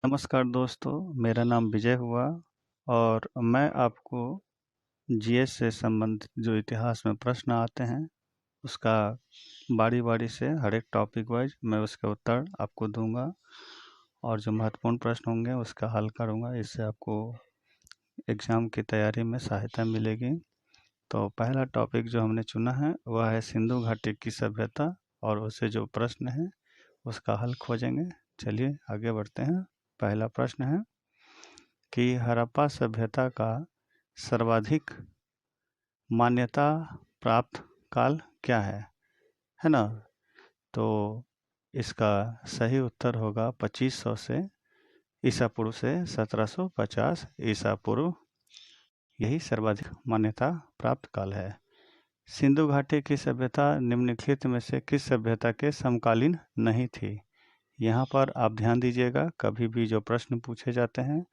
नमस्कार दोस्तों, मेरा नाम विजय हुआ और मैं आपको जीएस से संबंधित जो इतिहास में प्रश्न आते हैं उसका बारी-बारी से हर एक टॉपिक वाइज मैं उसके उत्तर आपको दूंगा और जो महत्वपूर्ण प्रश्न होंगे उसका हल करूंगा। इससे आपको एग्ज़ाम की तैयारी में सहायता मिलेगी। तो पहला टॉपिक जो हमने चुना है वह है सिंधु घाटी की सभ्यता और उससे जो प्रश्न है उसका हल खोजेंगे। चलिए आगे बढ़ते हैं। पहला प्रश्न है कि हड़प्पा सभ्यता का सर्वाधिक मान्यता प्राप्त काल क्या है ना? तो इसका सही उत्तर होगा 2500 से ईसा पूर्व से 1750 ईसा पूर्व। यही सर्वाधिक मान्यता प्राप्त काल है। सिंधु घाटी की सभ्यता निम्नलिखित में से किस सभ्यता के समकालीन नहीं थी? यहाँ पर आप ध्यान दीजिएगा, कभी भी जो प्रश्न पूछे जाते हैं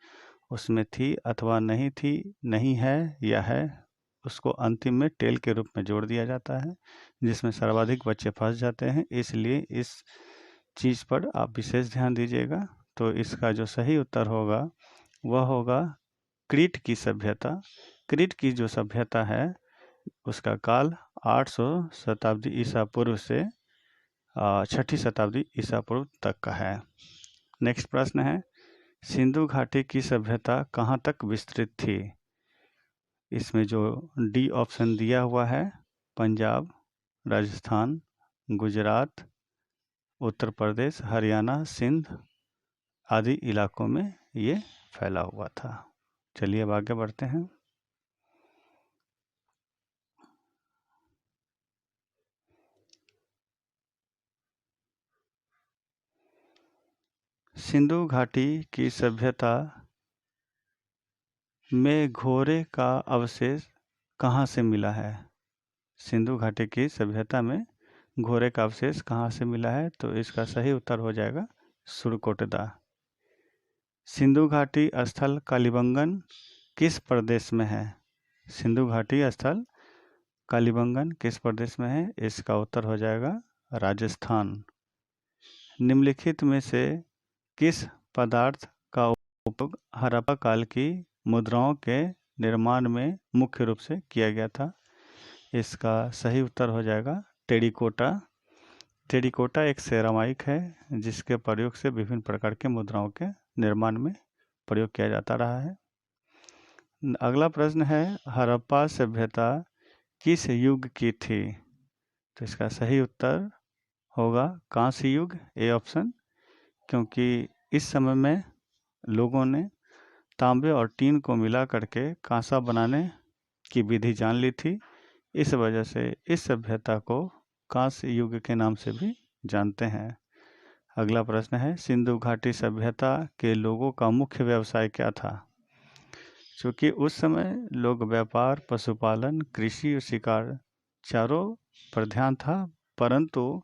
उसमें थी अथवा नहीं थी, नहीं है या है, उसको अंतिम में टेल के रूप में जोड़ दिया जाता है, जिसमें सर्वाधिक बच्चे फंस जाते हैं। इसलिए इस चीज़ पर आप विशेष ध्यान दीजिएगा। तो इसका जो सही उत्तर होगा वह होगा क्रीट की सभ्यता। क्रीट की जो सभ्यता है उसका काल 800 शताब्दी ईसा पूर्व से 6ठी शताब्दी ईसा पूर्व तक का है। नेक्स्ट प्रश्न है, सिंधु घाटी की सभ्यता कहाँ तक विस्तृत थी? इसमें जो डी ऑप्शन दिया हुआ है, पंजाब, राजस्थान, गुजरात, उत्तर प्रदेश, हरियाणा, सिंध आदि इलाकों में ये फैला हुआ था। चलिए अब आगे बढ़ते हैं। सिंधु घाटी की सभ्यता में घोरे का अवशेष कहाँ से मिला है? सिंधु घाटी की सभ्यता में घोरे का अवशेष कहाँ से मिला है? तो इसका सही उत्तर हो जाएगा सुरकोटदा। सिंधु घाटी स्थल कालीबंगन किस प्रदेश में है? सिंधु घाटी स्थल कालीबंगन किस प्रदेश में है? इसका उत्तर हो जाएगा राजस्थान। निम्नलिखित में से किस पदार्थ का उपयोग हड़प्पा काल की मुद्राओं के निर्माण में मुख्य रूप से किया गया था? इसका सही उत्तर हो जाएगा टेरिकोटा। टेरिकोटा एक सेरामाइक है जिसके प्रयोग से विभिन्न प्रकार के मुद्राओं के निर्माण में प्रयोग किया जाता रहा है। अगला प्रश्न है, हड़प्पा सभ्यता किस युग की थी? तो इसका सही उत्तर होगा कांस्य युग, ए ऑप्शन, क्योंकि इस समय में लोगों ने तांबे और टीन को मिला करके कांसा बनाने की विधि जान ली थी। इस वजह से इस सभ्यता को कांस्य युग के नाम से भी जानते हैं। अगला प्रश्न है, सिंधु घाटी सभ्यता के लोगों का मुख्य व्यवसाय क्या था? क्योंकि उस समय लोग व्यापार, पशुपालन, कृषि और शिकार चारों पर ध्यान था, परंतु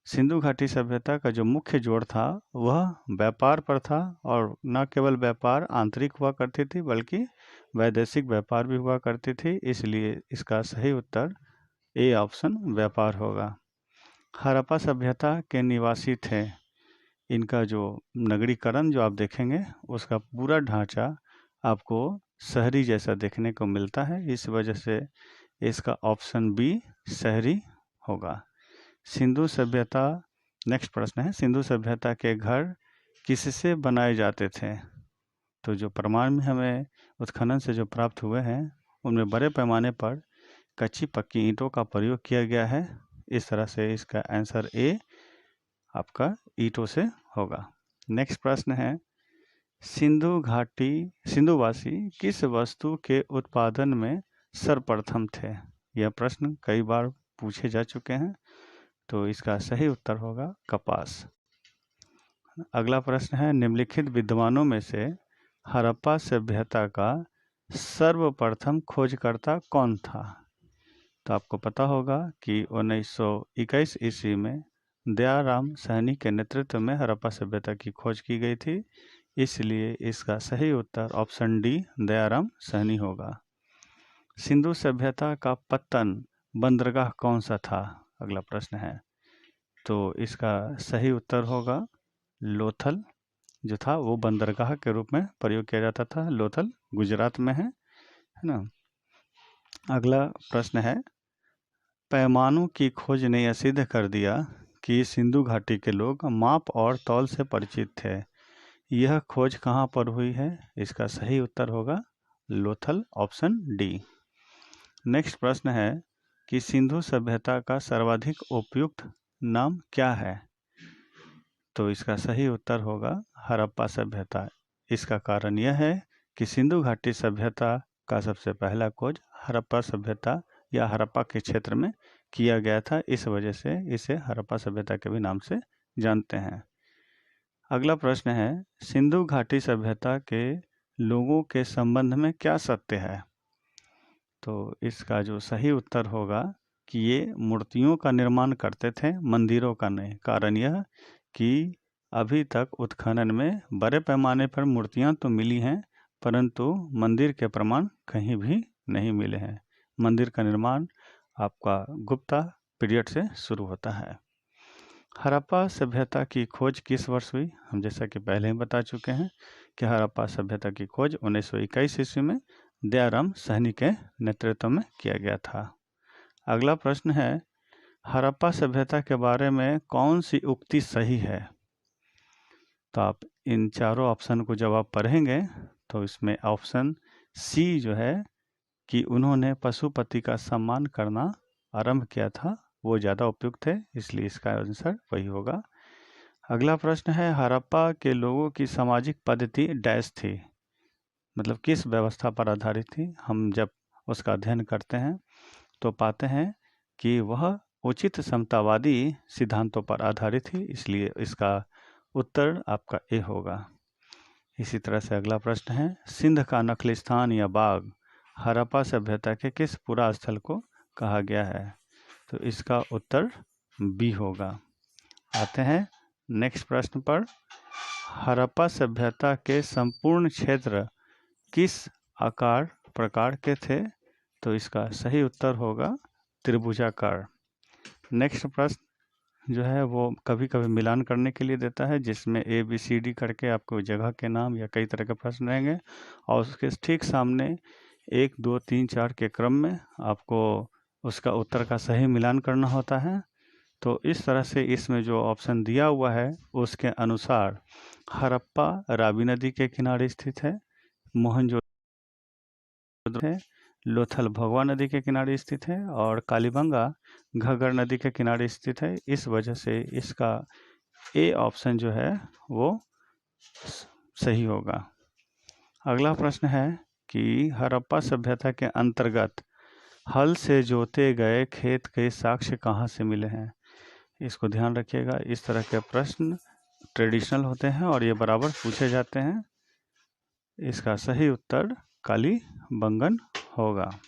सिंधु घाटी सभ्यता का जो मुख्य जोड़ था वह व्यापार पर था। और न केवल व्यापार आंतरिक हुआ करती थी बल्कि वैदेशिक व्यापार भी हुआ करती थी। इसलिए इसका सही उत्तर ए ऑप्शन व्यापार होगा। हड़प्पा सभ्यता के निवासी थे। इनका जो नगरीकरण जो आप देखेंगे उसका पूरा ढांचा आपको शहरी जैसा देखने को मिलता है। इस वजह से इसका ऑप्शन बी शहरी होगा। सिंधु सभ्यता, नेक्स्ट प्रश्न है, सिंधु सभ्यता के घर किससे बनाए जाते थे? तो जो प्रमाण में हमें उत्खनन से जो प्राप्त हुए हैं उनमें बड़े पैमाने पर कच्ची पक्की ईंटों का प्रयोग किया गया है। इस तरह से इसका आंसर ए आपका ईंटों से होगा। नेक्स्ट प्रश्न है, सिंधुवासी किस वस्तु के उत्पादन में सर्वप्रथम थे? यह प्रश्न कई बार पूछे जा चुके हैं, तो इसका सही उत्तर होगा कपास। अगला प्रश्न है, निम्नलिखित विद्वानों में से हड़प्पा सभ्यता का सर्वप्रथम खोजकर्ता कौन था? तो आपको पता होगा कि 1921 ईस्वी में दयाराम सहनी के नेतृत्व में हड़प्पा सभ्यता की खोज की गई थी। इसलिए इसका सही उत्तर ऑप्शन डी दयाराम सहनी होगा। सिंधु सभ्यता का पतन बंदरगाह कौन सा था? अगला प्रश्न है। तो इसका सही उत्तर होगा लोथल। जो था वो बंदरगाह के रूप में प्रयोग किया जाता था। लोथल गुजरात में है ना। अगला प्रश्न है, पैमानों की खोज ने यह सिद्ध कर दिया कि सिंधु घाटी के लोग माप और तौल से परिचित थे। यह खोज कहाँ पर हुई है? इसका सही उत्तर होगा लोथल, ऑप्शन डी। नेक्स्ट प्रश्न है कि सिंधु सभ्यता का सर्वाधिक उपयुक्त नाम क्या है? तो इसका सही उत्तर होगा हड़प्पा सभ्यता। इसका कारण यह है कि सिंधु घाटी सभ्यता का सबसे पहला खोज हड़प्पा सभ्यता या हड़प्पा के क्षेत्र में किया गया था। इस वजह से इसे हड़प्पा सभ्यता के भी नाम से जानते हैं। अगला प्रश्न है, सिंधु घाटी सभ्यता के लोगों के संबंध में क्या सत्य है? तो इसका जो सही उत्तर होगा कि ये मूर्तियों का निर्माण करते थे, मंदिरों का नहीं। कारण यह कि अभी तक उत्खनन में बड़े पैमाने पर मूर्तियां तो मिली हैं, परंतु मंदिर के प्रमाण कहीं भी नहीं मिले हैं। मंदिर का निर्माण आपका गुप्ता पीरियड से शुरू होता है। हड़प्पा सभ्यता की खोज किस वर्ष हुई? हम जैसा कि पहले ही बता चुके हैं कि हड़प्पा सभ्यता की खोज 1921 ईस्वी में दयाराम साहनी के नेतृत्व में किया गया था। अगला प्रश्न है, हड़प्पा सभ्यता के बारे में कौन सी उक्ति सही है? तो आप इन चारों ऑप्शन को जब आप पढ़ेंगे तो इसमें ऑप्शन सी जो है कि उन्होंने पशुपति का सम्मान करना आरंभ किया था, वो ज़्यादा उपयुक्त है, इसलिए इसका आंसर वही होगा। अगला प्रश्न है, हड़प्पा के लोगों की सामाजिक पद्धति डैश थी, मतलब किस व्यवस्था पर आधारित थी? हम जब उसका अध्ययन करते हैं तो पाते हैं कि वह उचित समतावादी सिद्धांतों पर आधारित थी, इसलिए इसका उत्तर आपका ए होगा। इसी तरह से अगला प्रश्न है, सिंध का नखलिस्तान या बाग हड़प्पा सभ्यता के किस पुरा स्थल को कहा गया है? तो इसका उत्तर बी होगा। आते हैं नेक्स्ट प्रश्न पर, हड़प्पा सभ्यता के संपूर्ण क्षेत्र किस आकार प्रकार के थे? तो इसका सही उत्तर होगा त्रिभुजाकार। नेक्स्ट प्रश्न जो है वो कभी कभी मिलान करने के लिए देता है, जिसमें ए बी सी डी करके आपको जगह के नाम या कई तरह के प्रश्न रहेंगे और उसके ठीक सामने 1 2 3 4 के क्रम में आपको उसका उत्तर का सही मिलान करना होता है। तो इस तरह से इसमें जो ऑप्शन दिया हुआ है उसके अनुसार हड़प्पा रावी नदी के किनारे स्थित है, मोहनजोदड़ो है, लोथल भगवा नदी के किनारे स्थित है और कालीबंगा घग्गर नदी के किनारे स्थित है। इस वजह से इसका ए ऑप्शन जो है वो सही होगा। अगला प्रश्न है कि हड़प्पा सभ्यता के अंतर्गत हल से जोते गए खेत के साक्ष्य कहाँ से मिले हैं? इसको ध्यान रखिएगा, इस तरह के प्रश्न ट्रेडिशनल होते हैं और ये बराबर पूछे जाते हैं। इसका सही उत्तर कालीबंगन होगा।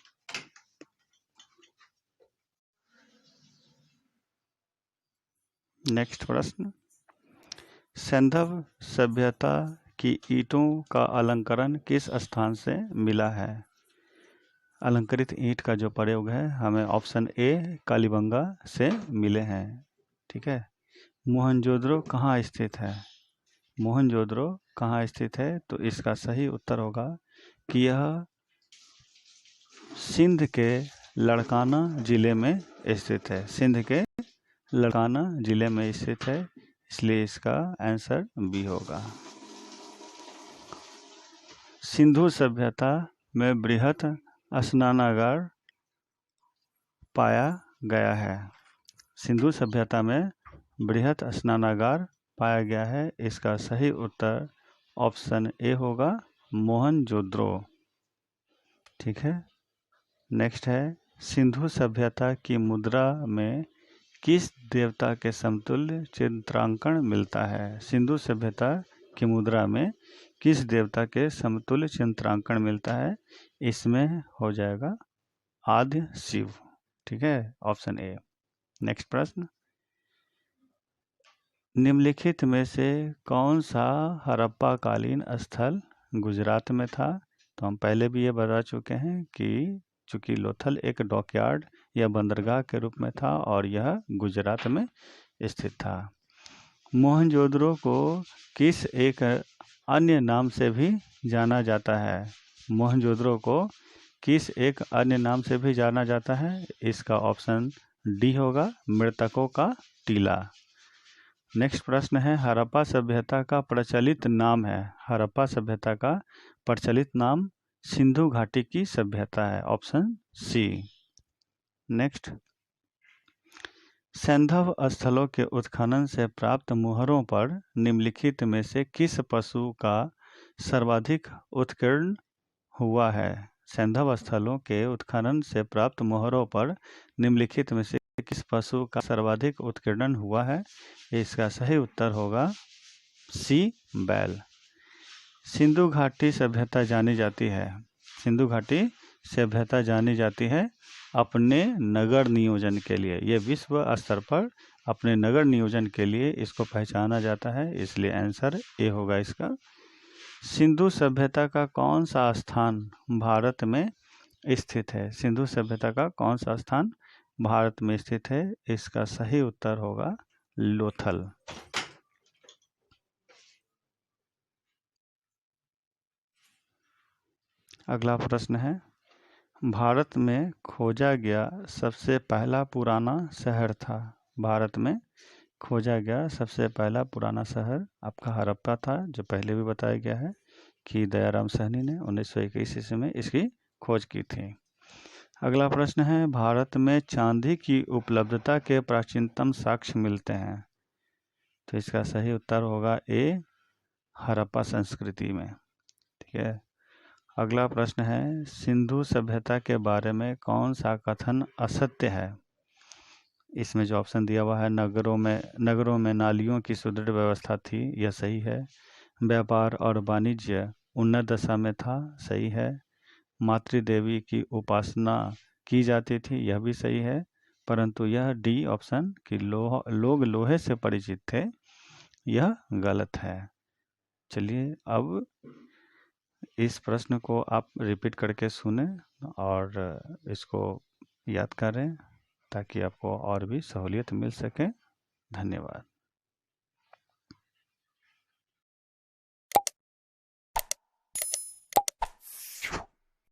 नेक्स्ट प्रश्न, सैंधव सभ्यता की ईंटों का अलंकरण किस स्थान से मिला है? अलंकृत ईंट का जो प्रयोग है हमें ऑप्शन ए कालीबंगा से मिले हैं। ठीक है। मोहनजोदड़ो कहाँ स्थित है? मोहनजोदड़ो कहाँ स्थित है? तो इसका सही उत्तर होगा कि यह सिंध के लड़काना जिले में स्थित है। सिंध के लड़काना जिले में स्थित है, इसलिए इसका आंसर बी होगा। सिंधु सभ्यता में बृहत स्नानागार पाया गया है। सिंधु सभ्यता में बृहत स्नानागार पाया गया है, इसका सही उत्तर ऑप्शन ए होगा मोहनजोदड़ो। ठीक है। नेक्स्ट है, सिंधु सभ्यता की मुद्रा में किस देवता के समतुल्य चित्रांकन मिलता है? सिंधु सभ्यता की मुद्रा में किस देवता के समतुल्य चित्रांकन मिलता है? इसमें हो जाएगा आद्य शिव। ठीक है, ऑप्शन ए। नेक्स्ट प्रश्न, निम्नलिखित में से कौन सा हड़प्पा कालीन स्थल गुजरात में था? तो हम पहले भी ये बता चुके हैं कि चूंकि लोथल एक डॉकयार्ड या बंदरगाह के रूप में था और यह गुजरात में स्थित था। मोहनजोदड़ो को किस एक अन्य नाम से भी जाना जाता है? मोहनजोदड़ो को किस एक अन्य नाम से भी जाना जाता है? इसका ऑप्शन डी होगा, मृतकों का टीला। नेक्स्ट प्रश्न है, हड़प्पा सभ्यता का प्रचलित नाम है। हड़प्पा सभ्यता का प्रचलित नाम सिंधु घाटी की सभ्यता है, ऑप्शन सी। नेक्स्ट, सैंधव स्थलों के उत्खनन से प्राप्त मुहरों पर निम्नलिखित में से किस पशु का सर्वाधिक उत्कीर्ण हुआ है? सैंधव स्थलों के उत्खनन से प्राप्त मुहरों पर निम्नलिखित में से किस पशु का सर्वाधिक उत्कीर्णन हुआ है? इसका सही उत्तर होगा सी, बैल। सिंधु घाटी सभ्यता जानी जाती है, सिंधु घाटी सभ्यता जानी जाती है अपने नगर नियोजन के लिए। ये विश्व स्तर पर अपने नगर नियोजन के लिए इसको पहचाना जाता है, इसलिए आंसर ए होगा इसका। सिंधु सभ्यता का कौन सा स्थान भारत में स्थित है? सिंधु सभ्यता का कौन सा स्थान भारत में स्थित है? इसका सही उत्तर होगा लोथल। अगला प्रश्न है, भारत में खोजा गया सबसे पहला पुराना शहर था। भारत में खोजा गया सबसे पहला पुराना शहर आपका हड़प्पा था, जो पहले भी बताया गया है कि दयाराम सहनी ने 1921 ईस्वी में इसकी खोज की थी। अगला प्रश्न है, भारत में चांदी की उपलब्धता के प्राचीनतम साक्ष्य मिलते हैं। तो इसका सही उत्तर होगा ए, हड़प्पा संस्कृति में। ठीक है। अगला प्रश्न है, सिंधु सभ्यता के बारे में कौन सा कथन असत्य है? इसमें जो ऑप्शन दिया हुआ है, नगरों में नालियों की सुदृढ़ व्यवस्था थी, यह सही है। व्यापार और वाणिज्य उन्नत दशा में था, सही है। मातृदेवी की उपासना की जाती थी, यह भी सही है। परंतु यह डी ऑप्शन कि लोग लोहे से परिचित थे, यह गलत है। चलिए, अब इस प्रश्न को आप रिपीट करके सुने और इसको याद करें ताकि आपको और भी सहूलियत मिल सके। धन्यवाद।